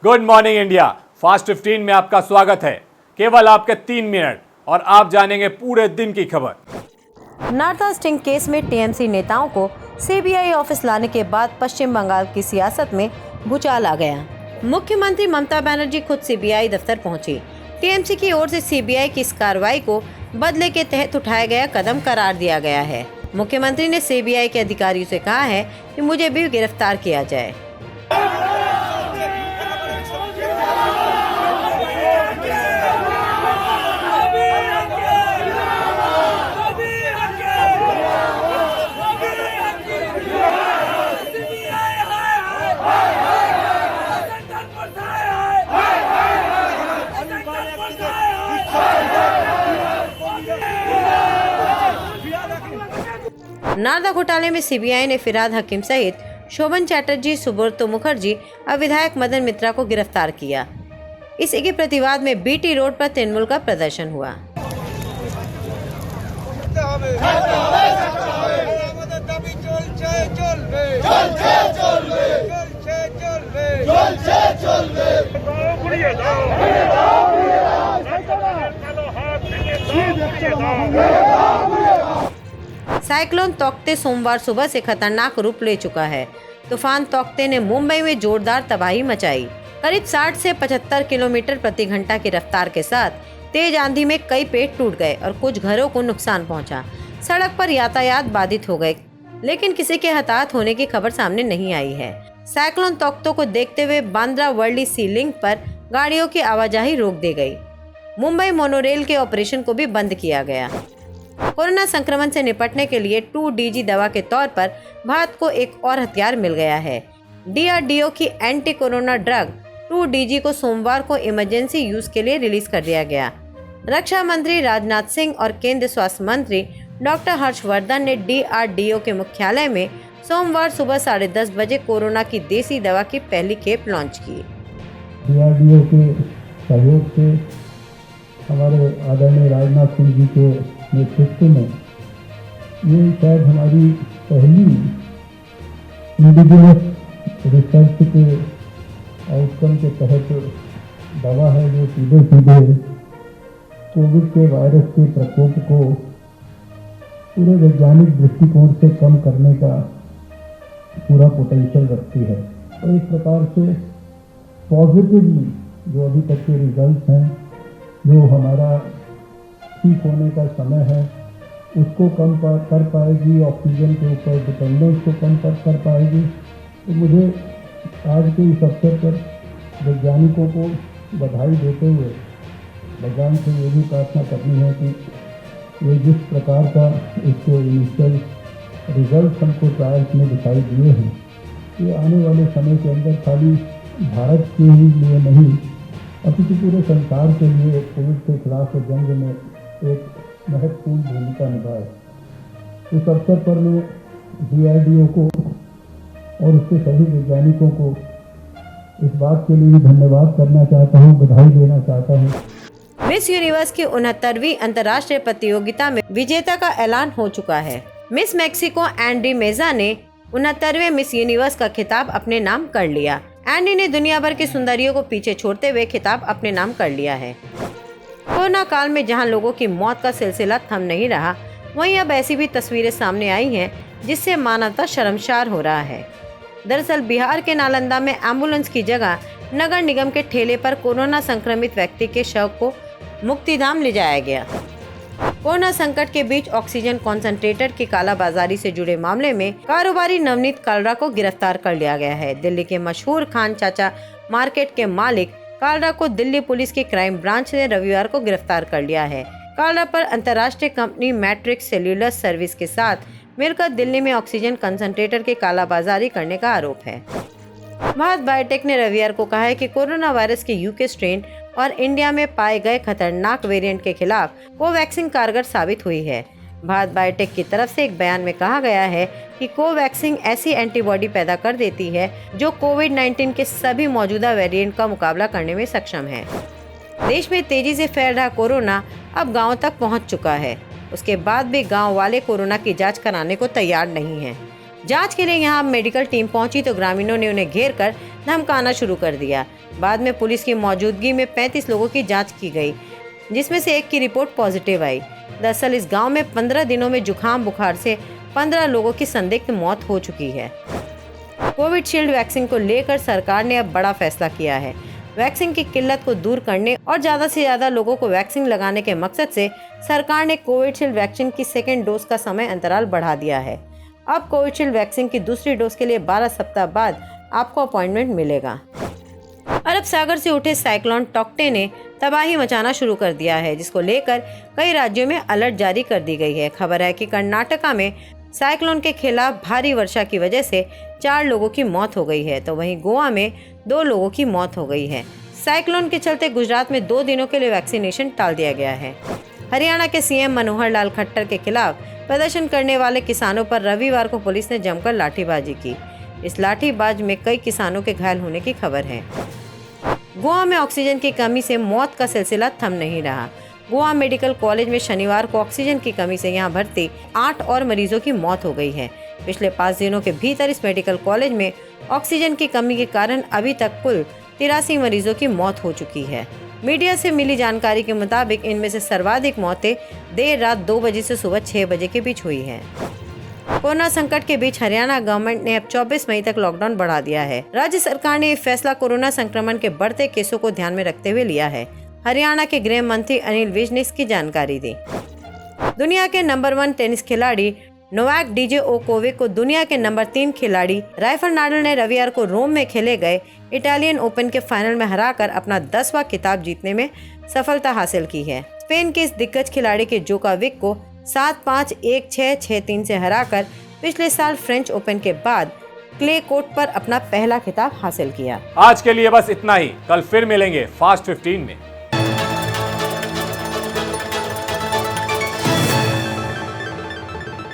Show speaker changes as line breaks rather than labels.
Good morning India fast 15 में आपका स्वागत है। केवल आपके 3 मिनट और आप जानेंगे पूरे दिन की खबर।
नारदा स्टिंग केस में टीएमसी नेताओं को सीबीआई ऑफिस लाने के बाद पश्चिम बंगाल की सियासत में भूचाल आ गया। मुख्यमंत्री ममता बनर्जी खुद सीबीआई दफ्तर पहुंची। टीएमसी की ओर से सीबीआई की इस कार्रवाई को बदले के तहत उठाया गया कदम करार दिया गया है। मुख्यमंत्री ने सीबीआई के अधिकारियों से कहा है कि मुझे भी गिरफ्तार किया जाए। नारदा घोटाले में सीबीआई ने फिरहाद हकीम सहित शोभन चैटर्जी, सुब्रतो मुखर्जी और विधायक मदन मित्रा को गिरफ्तार किया। इसी के प्रतिवाद में बीटी रोड पर तृणमूल का प्रदर्शन हुआ। साइक्लोन तौकते सोमवार सुबह से खतरनाक रूप ले चुका है। तूफान तौकते ने मुंबई में जोरदार तबाही मचाई। करीब 60 से 75 किलोमीटर प्रति घंटा की रफ्तार के साथ तेज आंधी में कई पेड़ टूट गए और कुछ घरों को नुकसान पहुंचा। सड़क पर यातायात बाधित हो गए, लेकिन किसी के हताहत होने की खबर सामने नहीं आई है। साइक्लोन तौकते को देखते हुए बांद्रा वर्ली सी लिंक पर गाड़ियों की आवाजाही रोक दी गई। मुंबई मोनोरेल के ऑपरेशन को भी बंद किया गया। कोरोना संक्रमण से निपटने के लिए 2DG दवा के तौर पर भारत को एक और हथियार मिल गया है। DRDO की एंटी कोरोना ड्रग 2DG को सोमवार को इमरजेंसी यूज के लिए रिलीज कर दिया गया। रक्षा मंत्री राजनाथ सिंह और केंद्रीय स्वास्थ्य मंत्री डॉक्टर हर्षवर्धन ने DRDO के मुख्यालय में सोमवार सुबह 10:30 बजे कोरोना की देसी दवा की पहली खेप लॉन्च की।
DRDO के सहयोग से हमारे आदरणीय राजनाथ सिंह जी के नेतृत्व में ये शायद हमारी पहली इंडिजिनस रिसर्च के आउटकम के तहत दवा है जो सीधे कोविड के वायरस के प्रकोप को पूरे वैज्ञानिक दृष्टिकोण से कम करने का पूरा पोटेंशियल रखती है। और एक प्रकार से पॉजिटिवली जो अभी तक के रिजल्ट हैं, जो हमारा ठीक होने का समय है, उसको कम कर पाएगी, ऑक्सीजन के ऊपर डिपेंडेंस को कम कर पाएगी। तो मुझे आज के इस अवसर पर वैज्ञानिकों को बधाई देते हुए भगवान से ये भी प्रार्थना करनी है कि ये जिस प्रकार का इसके इनिशियल रिजल्ट हमको ट्रायल्स में दिखाई दिए हैं, ये आने वाले समय के अंदर खाली भारत के ही लिए नहीं अपितु पूरे संसार के लिए कोविड के खिलाफ जंग में एक महत्वपूर्ण भूमिका निभाए। इस अवसर पर मैं DRDO को और उसके सभी वैज्ञानिकों को इस बात के लिए धन्यवाद करना चाहता हूँ, बधाई देना चाहता हूँ।
मिस यूनिवर्स की 69वीं अंतर्राष्ट्रीय प्रतियोगिता में विजेता का ऐलान हो चुका है। मिस मैक्सिको एंडी मेजा ने 69वें मिस यूनिवर्स का खिताब अपने नाम कर लिया। एंडी ने दुनिया भर की सुंदरियों को पीछे छोड़ते हुए खिताब अपने नाम कर लिया है। कोरोना काल में जहां लोगों की मौत का सिलसिला थम नहीं रहा, वहीं अब ऐसी भी तस्वीरें सामने आई हैं जिससे मानवता शर्मसार हो रहा है। दरअसल बिहार के नालंदा में एम्बुलेंस की जगह नगर निगम के ठेले पर कोरोना संक्रमित व्यक्ति के शव को मुक्तिधाम ले जाया गया। कोरोना संकट के बीच ऑक्सीजन कॉन्सेंट्रेटर की कालाबाजारी से जुड़े मामले में कारोबारी नवनीत कालरा को गिरफ्तार कर लिया गया है। दिल्ली के मशहूर खान चाचा मार्केट के मालिक कालरा को दिल्ली पुलिस की क्राइम ब्रांच ने रविवार को गिरफ्तार कर लिया है। कालरा पर अंतर्राष्ट्रीय कंपनी मैट्रिक्स सेल्यूलर सर्विस के साथ मिलकर दिल्ली में ऑक्सीजन कंसंट्रेटर की कालाबाजारी करने का आरोप है। भारत बायोटेक ने रविवार को कहा है कि कोरोना वायरस के यूके स्ट्रेन और इंडिया में पाए गए खतरनाक वेरिएंट के खिलाफ कोवैक्सीन कारगर साबित हुई है। भारत बायोटेक की तरफ से एक बयान में कहा गया है कि कोवैक्सीन ऐसी एंटीबॉडी पैदा कर देती है जो कोविड-19 के सभी मौजूदा वेरिएंट का मुकाबला करने में सक्षम है। देश में तेजी से फैल रहा कोरोना अब गाँव तक पहुँच चुका है। उसके बाद भी गाँव वाले कोरोना की जाँच कराने को तैयार नहीं है। जांच के लिए यहां मेडिकल टीम पहुंची तो ग्रामीणों ने उन्हें घेर कर धमकाना शुरू कर दिया। बाद में पुलिस की मौजूदगी में 35 लोगों की जांच की गई, जिसमें से एक की रिपोर्ट पॉजिटिव आई। दरअसल इस गांव में 15 दिनों में जुकाम बुखार से 15 लोगों की संदिग्ध मौत हो चुकी है। कोविशील्ड वैक्सीन को लेकर सरकार ने अब बड़ा फैसला किया है। वैक्सीन की किल्लत को दूर करने और ज्यादा से ज्यादा लोगों को वैक्सीन लगाने के मकसद से सरकार ने कोविशील्ड वैक्सीन की सेकेंड डोज का समय अंतराल बढ़ा दिया है। अब कोविशील्ड वैक्सीन की दूसरी डोज के लिए 12 सप्ताह बाद आपको अपॉइंटमेंट मिलेगा। अरब सागर से उठे साइक्लोन टॉक्टे ने तबाही मचाना शुरू कर दिया है, जिसको लेकर कई राज्यों में अलर्ट जारी कर दी गई है। खबर है कि कर्नाटका में साइक्लोन के खिलाफ भारी वर्षा की वजह से 4 लोगों की मौत हो गई है, तो वहीं गोवा में 2 लोगों की मौत हो गई है। साइक्लोन के चलते गुजरात में 2 दिनों के लिए वैक्सीनेशन टाल दिया गया है। हरियाणा के सीएम मनोहर लाल खट्टर के खिलाफ प्रदर्शन करने वाले किसानों पर रविवार को पुलिस ने जमकर लाठीबाजी की। इस लाठीबाज में कई किसानों के घायल होने की खबर है। गोवा में ऑक्सीजन की कमी से मौत का सिलसिला थम नहीं रहा। गोवा मेडिकल कॉलेज में शनिवार को ऑक्सीजन की कमी से यहां भर्ती 8 और मरीजों की मौत हो गई है। पिछले 5 दिनों के भीतर इस मेडिकल कॉलेज में ऑक्सीजन की कमी के कारण अभी तक कुल 83 मरीजों की मौत हो चुकी है। मीडिया से मिली जानकारी के मुताबिक इनमें से सर्वाधिक मौतें देर रात 2 बजे से सुबह 6 बजे के बीच हुई है। कोरोना संकट के बीच हरियाणा गवर्नमेंट ने अब 24 मई तक लॉकडाउन बढ़ा दिया है। राज्य सरकार ने ये फैसला कोरोना संक्रमण के बढ़ते केसों को ध्यान में रखते हुए लिया है। हरियाणा के गृह मंत्री अनिल विज ने इसकी जानकारी दी। दुनिया के नंबर 1 टेनिस खिलाड़ी नोवाक डिजोकोविक को दुनिया के नंबर 3 खिलाड़ी राफेल नाडाल ने रविवार को रोम में खेले गए इटालियन ओपन के फाइनल में हराकर अपना 10वां खिताब जीतने में सफलता हासिल की है। स्पेन के इस दिग्गज खिलाड़ी के जोकोविक को 7-5, 1-6, 6-3 से हराकर पिछले साल फ्रेंच ओपन के बाद क्ले कोर्ट पर अपना पहला खिताब हासिल किया।
आज के लिए बस इतना ही। कल फिर मिलेंगे फास्ट 15 में।